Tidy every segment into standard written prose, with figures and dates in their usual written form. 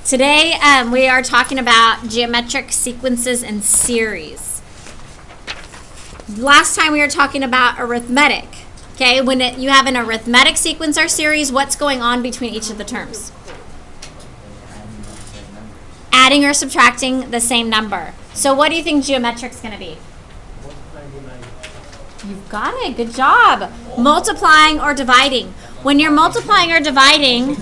Today we are talking about geometric sequences and series. Last time we were talking about arithmetic. Okay, when you have an arithmetic sequence or series, what's going on between each of the terms? Adding or subtracting the same number. So what do you think geometric's going to be? You've got it. Good job. Multiplying or dividing. When you're multiplying or dividing,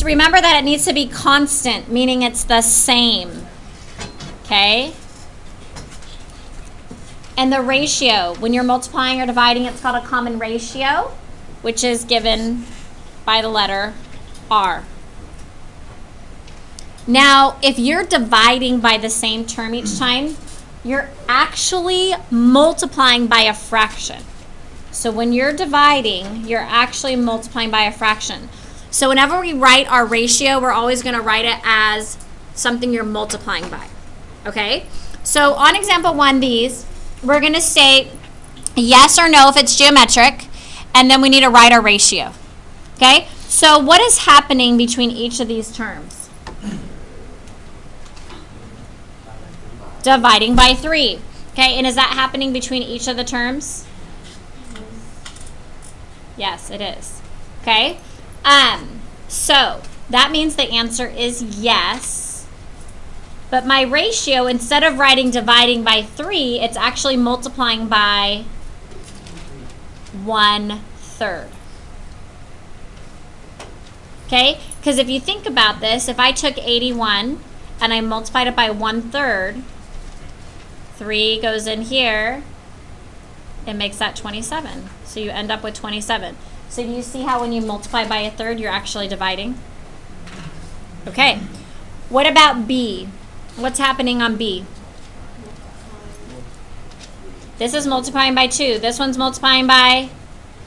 remember that it needs to be constant, meaning it's the same. Okay? And the ratio, when you're multiplying or dividing, it's called a common ratio, which is given by the letter R. Now, if you're dividing by the same term each time, you're actually multiplying by a fraction. So when you're dividing, you're actually multiplying by a fraction. So whenever we write our ratio, we're always going to write it as something you're multiplying by. Okay? So on example 1, we're going to say yes or no if it's geometric, and then we need to write our ratio. Okay? So what is happening between each of these terms? Dividing by 3. Okay, and is that happening between each of the terms? Yes, it is. Okay? So that means the answer is yes. But my ratio, instead of writing dividing by 3, it's actually multiplying by 1/3. Okay? Because if you think about this, if I took 81 and I multiplied it by 1/3, 3 goes in here, it makes that 27. So you end up with 27. So do you see how when you multiply by 1/3, you're actually dividing? Okay. What about B? What's happening on B? This is multiplying by 2. This one's multiplying by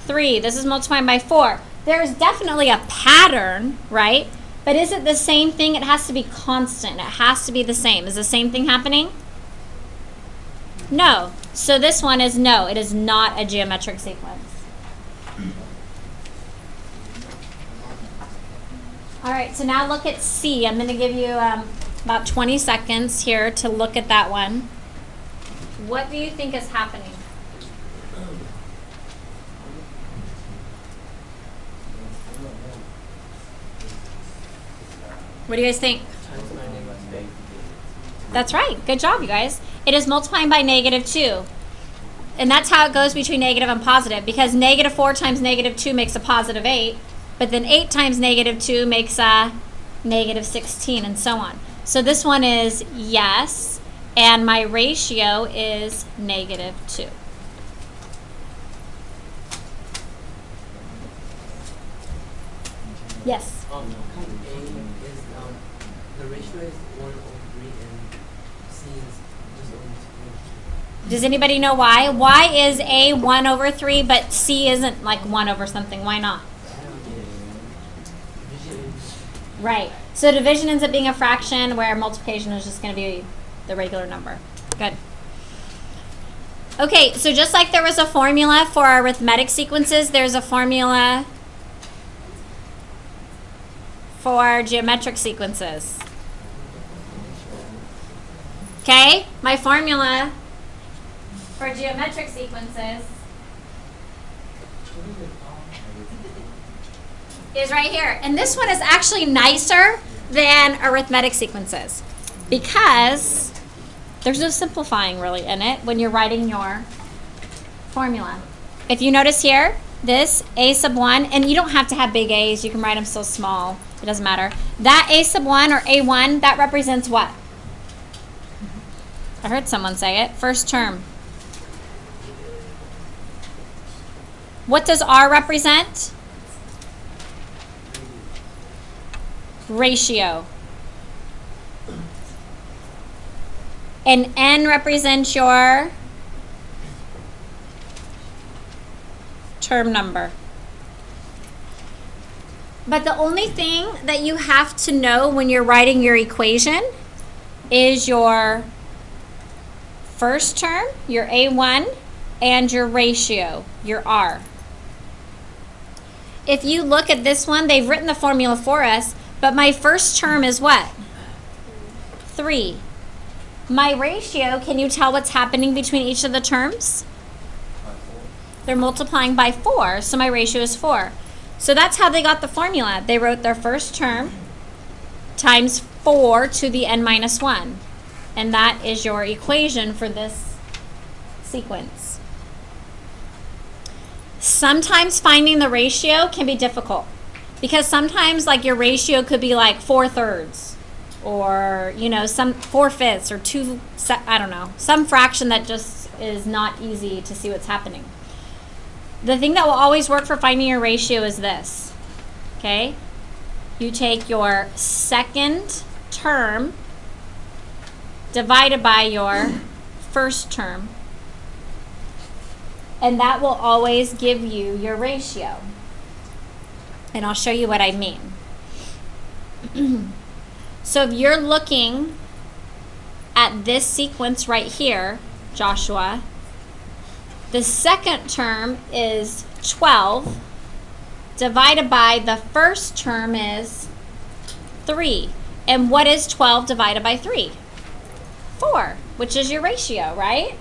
3. This is multiplying by 4. There's definitely a pattern, right? But is it the same thing? It has to be constant. It has to be the same. Is the same thing happening? No. So this one is no. It is not a geometric sequence. All right, so now look at C. I'm going to give you about 20 seconds here to look at that one. What do you think is happening? What do you guys think? That's right. Good job, you guys. It is multiplying by -2. And that's how it goes between negative and positive, because -4 times -2 makes a positive 8, but then 8 times -2 makes a -16, and so on. So this one is yes, and my ratio is -2. Yes? The ratio is 1/3 and C is just over 3. Does anybody know why? Why is A 1/3, but C isn't like 1 over something? Why not? Right. So division ends up being a fraction, where multiplication is just going to be the regular number. Good. Okay, so just like there was a formula for arithmetic sequences, there's a formula for geometric sequences. Okay, my formula for geometric sequences is right here. And this one is actually nicer than arithmetic sequences because there's no simplifying really in it when you're writing your formula. If you notice here, this A sub 1, and you don't have to have big A's, you can write them so small, it doesn't matter. That A sub 1 or A1, that represents what? I heard someone say it. First term. What does R represent? Ratio. And N represents your term number. But the only thing that you have to know when you're writing your equation is your first term, your A1, and your ratio, your R. if you look at this one, they've written the formula for us, but my first term is what? 3. My ratio, can you tell what's happening between each of the terms? They're multiplying by 4, so my ratio is 4. So that's how they got the formula. They wrote their first term times 4 to the n minus 1. And that is your equation for this sequence. Sometimes finding the ratio can be difficult because sometimes like your ratio could be like 4/3 or, you know, some 4/5 or 2, I don't know, some fraction that just is not easy to see what's happening. The thing that will always work for finding your ratio is this, okay? You take your second term divided by your first term, and that will always give you your ratio. And I'll show you what I mean. So if you're looking at this sequence right here, Joshua, the second term is 12 divided by the first term is 3. And what is 12 divided by 3? 4, which is your ratio, right?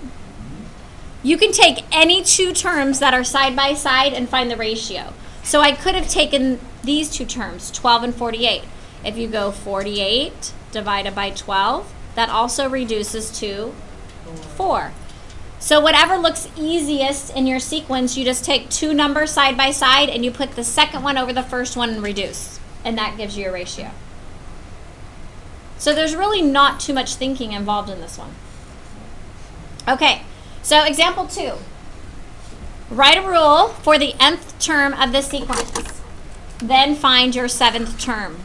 You can take any two terms that are side by side and find the ratio. So I could have taken these two terms, 12 and 48. If you go 48 divided by 12, that also reduces to 4. So whatever looks easiest in your sequence, you just take two numbers side by side and you put the second one over the first one and reduce. And that gives you a ratio. So there's really not too much thinking involved in this one. Okay, so example 2. Write a rule for the nth term of the sequence. Then find your 7th term.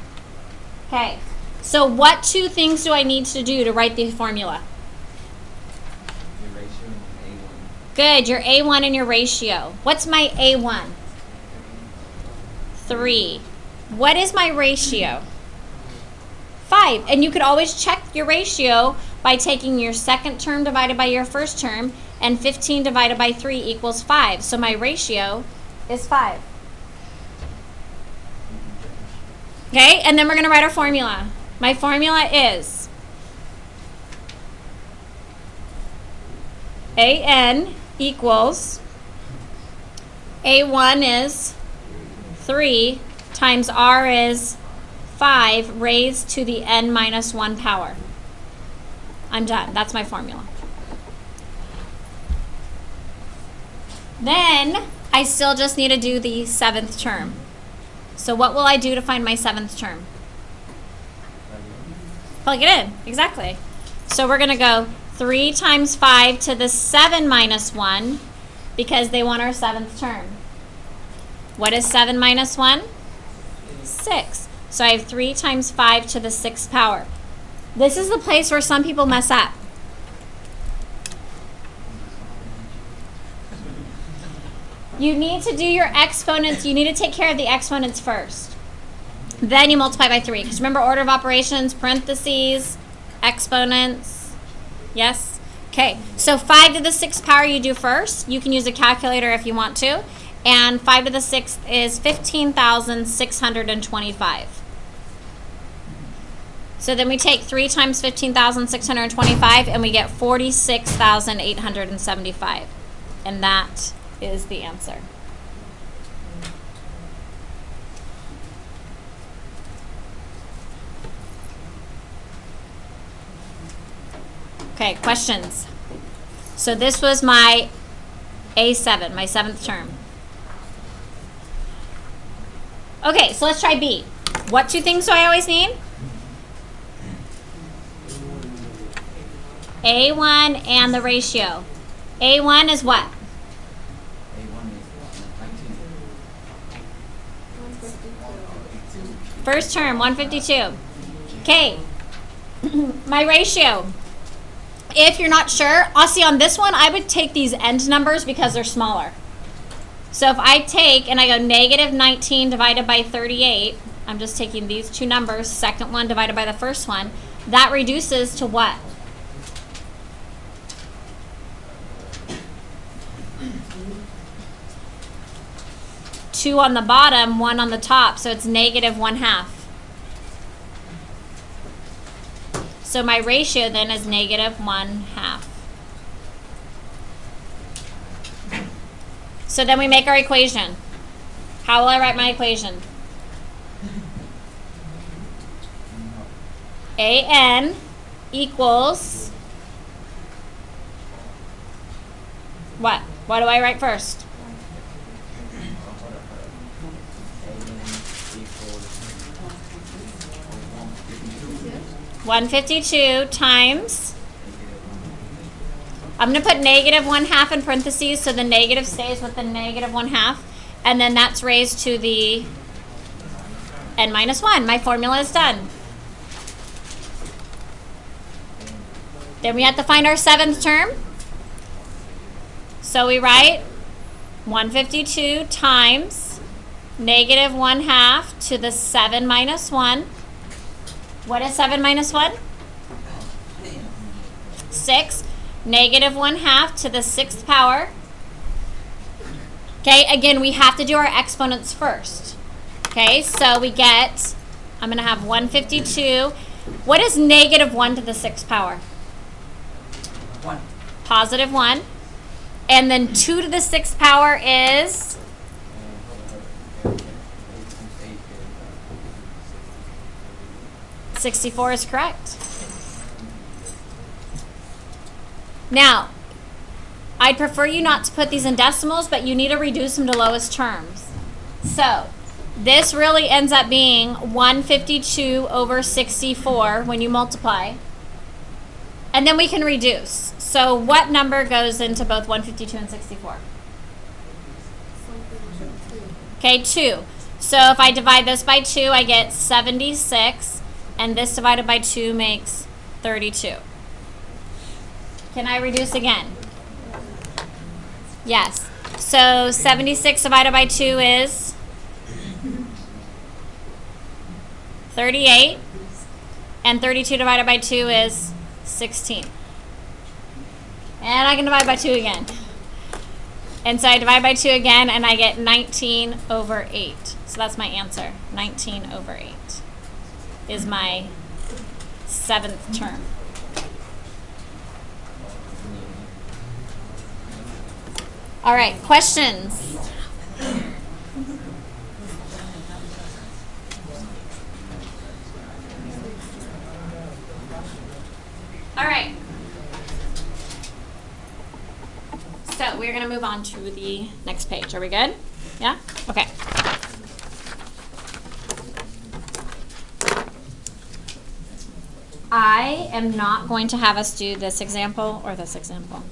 Okay, so what two things do I need to do to write the formula? Your ratio and A1. Good, your A1 and your ratio. What's my A1? 3. What is my ratio? 5. And you could always check your ratio by taking your second term divided by your first term, and 15 divided by 3 equals 5. So my ratio is 5. Okay, and then we're going to write our formula. My formula is AN equals A1 is 3 times R is 5 raised to the n minus 1 power. I'm done. That's my formula. Then I still just need to do the 7th term. So what will I do to find my 7th term? Plug it in. Exactly. So we're going to go 3 times 5 to the 7 minus 1 because they want our 7th term. What is 7 minus 1? 6. So I have 3 times 5 to the 6th power. This is the place where some people mess up. You need to do your exponents. You need to take care of the exponents first. Then you multiply by 3. Because remember, order of operations, parentheses, exponents. Yes? Okay, so 5 to the 6th power you do first. You can use a calculator if you want to. And 5 to the 6th is 15,625. So then we take 3 times 15,625 and we get 46,875. And that is the answer. Okay, questions? So this was my A7, my 7th term. Okay, so let's try B. What two things do I always need? A1 and the ratio. A1 is what? A1 is 19. First term, 152. Okay, my ratio. If you're not sure, I'll see on this one, I would take these end numbers because they're smaller. So if I take, and I go negative 19 divided by 38, I'm just taking these two numbers, second one divided by the first one, that reduces to what? 2 on the bottom, 1 on the top, so it's negative 1/2. So my ratio then is negative 1/2. So then we make our equation. How will I write my equation? AN equals what? What do I write first? $152 times. I'm going to put negative 1/2 in parentheses so the negative stays with the negative 1/2. And then that's raised to the n minus 1. My formula is done. Then we have to find our 7th term. So we write 152 times negative 1/2 to the 7 minus 1. What is 7 minus 1? 6. Negative 1/2 to the 6th power. Okay, again, we have to do our exponents first. Okay, so we get, I'm going to have 152. What is negative 1 to the 6th power? 1. Positive 1. And then 2 to the 6th power is? 64 is correct. Now, I'd prefer you not to put these in decimals, but you need to reduce them to lowest terms. So, this really ends up being 152 over 64 when you multiply. And then we can reduce. So, what number goes into both 152 and 64? Okay, 2. So, if I divide this by 2, I get 76. And this divided by 2 makes 32. Can I reduce again? Yes. So 76 divided by 2 is 38. And 32 divided by 2 is 16. And I can divide by 2 again. And so I divide by 2 again, and I get 19 over 8. So that's my answer. 19 over 8 is my 7th term. All right, questions? All right. So we're going to move on to the next page. Are we good? Yeah? Okay. I am not going to have us do this example or this example.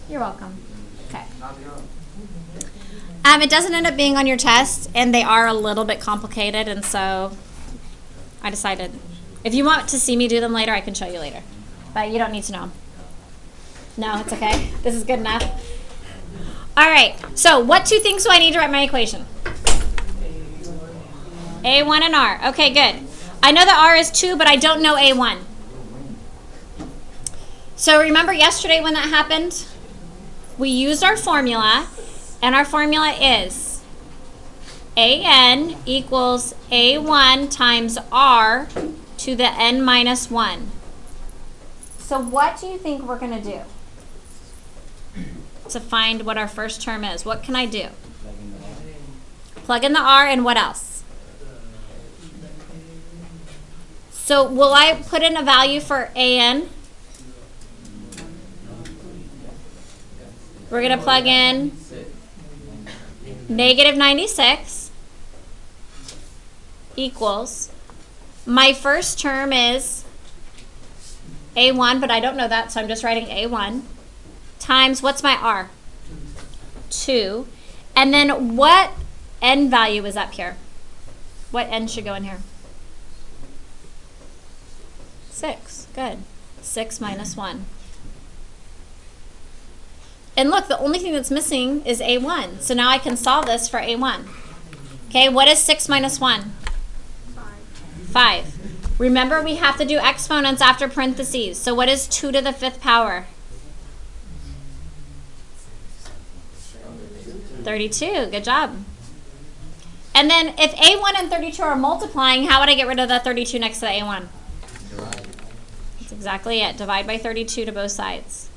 You're welcome. Okay. It doesn't end up being on your test, and they are a little bit complicated, and so I decided if you want to see me do them later, I can show you later. But you don't need to know them. No, it's okay. This is good enough. All right. So what 2 things do I need to write my equation? A1 and R. Okay, good. I know that R is 2, but I don't know A1. So remember yesterday when that happened? We used our formula, and our formula is AN equals A1 times R to the n minus 1. So what do you think we're going to do to find what our first term is? What can I do? Plug in the R, and what else? So will I put in a value for AN? We're going to plug in negative 96 equals, my first term is A1, but I don't know that, so I'm just writing A1, times, what's my R? 2. And then what n value is up here? What n should go in here? 6. Good. 6 minus 1. And look, the only thing that's missing is A1. So now I can solve this for A1. Okay, what is 6 minus 1? 5. Remember, we have to do exponents after parentheses. So what is 2 to the 5th power? 32. Good job. And then if A1 and 32 are multiplying, how would I get rid of the 32 next to the A1? That's exactly it. Divide by 32 to both sides.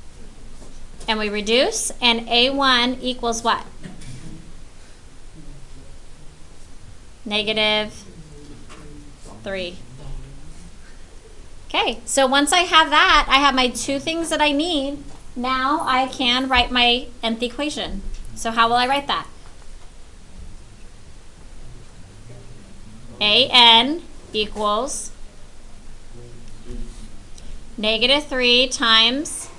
And we reduce, and A1 equals what? Negative 3. Okay, so once I have that, I have my two things that I need. Now I can write my nth equation. So how will I write that? AN equals negative 3 times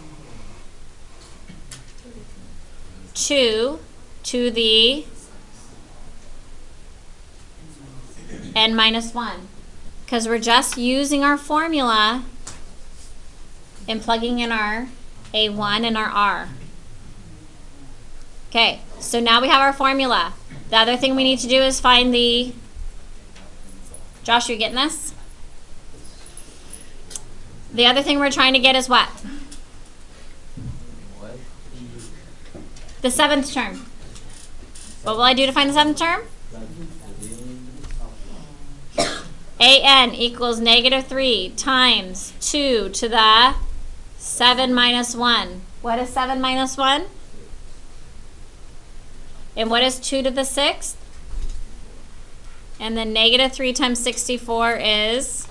2 to the n minus 1. Because we're just using our formula and plugging in our A1 and our R. Okay, so now we have our formula. The other thing we need to do is find the... Josh, are you getting this? The other thing we're trying to get is what? The seventh term. What will I do to find the seventh term? AN equals negative 3 times 2 to the 7 minus 1. What is 7 minus 1? And what is 2 to the 6th? And then negative 3 times 64 is?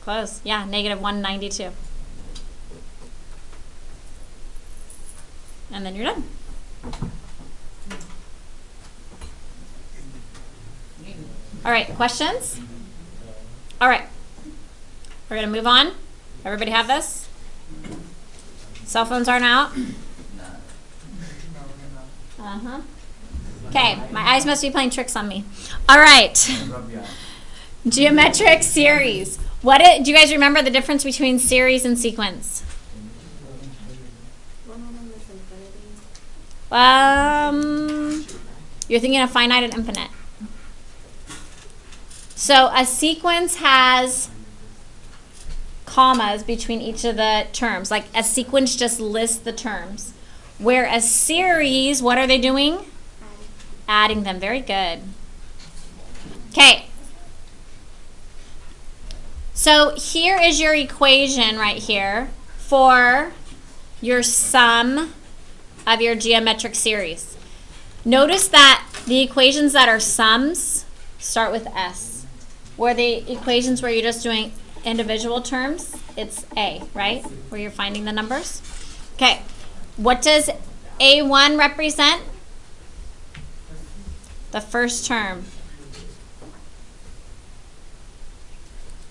Close. Yeah, negative 192. And then you're done. All right, questions? All right, we're gonna move on. Everybody have this? Cell phones aren't out? Uh-huh. Okay, my eyes must be playing tricks on me. All right, geometric series. Do you guys remember the difference between series and sequence? You're thinking of finite and infinite. So a sequence has commas between each of the terms. Like a sequence just lists the terms. Where a series, what are they doing? Adding them. Very good. Okay. So here is your equation right here for your sum of your geometric series. Notice that the equations that are sums start with S. Where the equations where you're just doing individual terms, it's A, right? Where you're finding the numbers. Okay, what does A1 represent? The first term.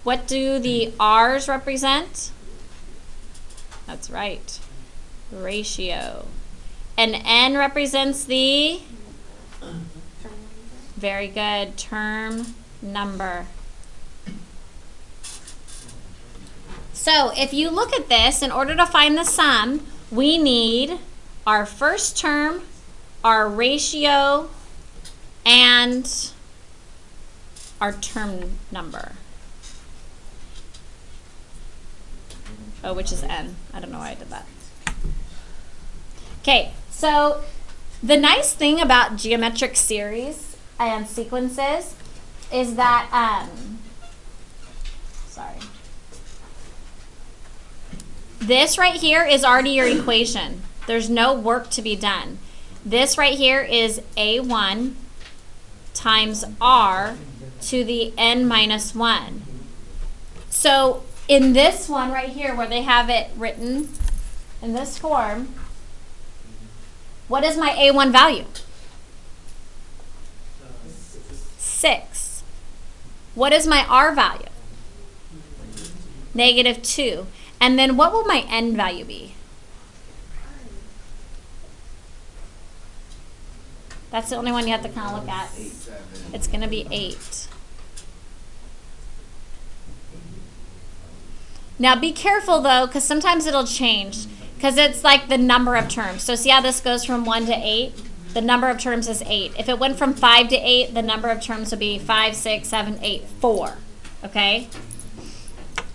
What do the R's represent? That's right, ratio. And N represents the, very good, term number. So if you look at this, in order to find the sum, we need our first term, our ratio, and our term number. Oh, which is N. I don't know why I did that. Okay, so the nice thing about geometric series and sequences is that, this right here is already your equation. There's no work to be done. This right here is A1 times R to the n minus 1. So in this one right here where they have it written in this form, what is my A1 value? 6. What is my R value? Negative 2. And then what will my N value be? That's the only one you have to kind of look at. It's going to be 8. Now be careful though, because sometimes it'll change. Because it's like the number of terms. So see how this goes from 1 to 8? The number of terms is 8. If it went from 5 to 8, the number of terms would be 5, 6, 7, 8, 4. Okay?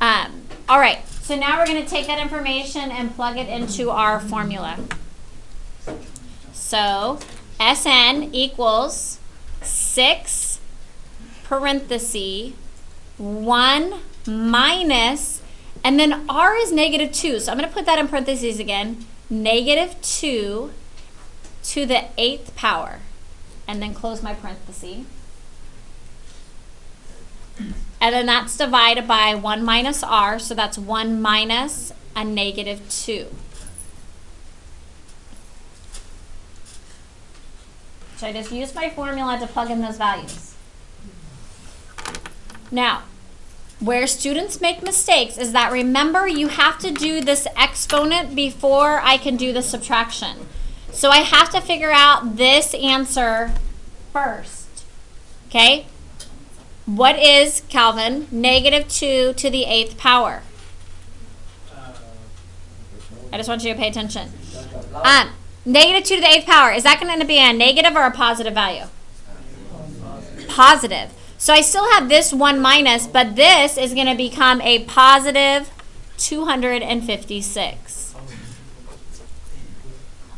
All right. So now we're going to take that information and plug it into our formula. So Sn equals 6 parenthesis 1 minus, and then r is negative 2. So I'm going to put that in parentheses again. Negative 2 to the 8th power. And then close my parenthesis. And then that's divided by 1 minus r, so that's 1 minus a negative 2. So I just use my formula to plug in those values. Now, where students make mistakes is that, remember, you have to do this exponent before I can do the subtraction. So I have to figure out this answer first. Okay? What is, Calvin, negative 2 to the 8th power? I just want you to pay attention. Negative 2 to the 8th power, is that going to be a negative or a positive value? Positive. So I still have this 1 minus, but this is going to become a positive 256.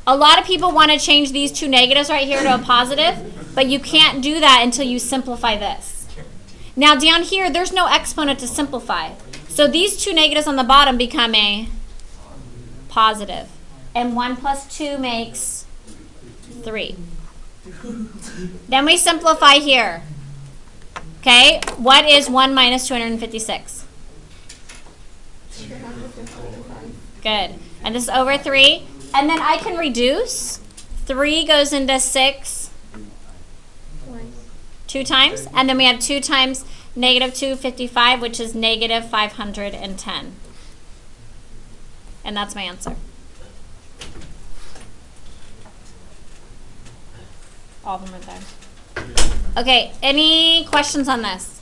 A lot of people want to change these two negatives right here to a positive, but you can't do that until you simplify this. Now down here, there's no exponent to simplify. So these two negatives on the bottom become a positive. And 1 plus 2 makes 3. Then we simplify here. Okay, what is 1 minus 256? Good. And this is over 3. And then I can reduce. 3 goes into 6 2 times. And then we have 2 times negative 255, which is negative 510. And that's my answer. All of them are there. Okay, any questions on this?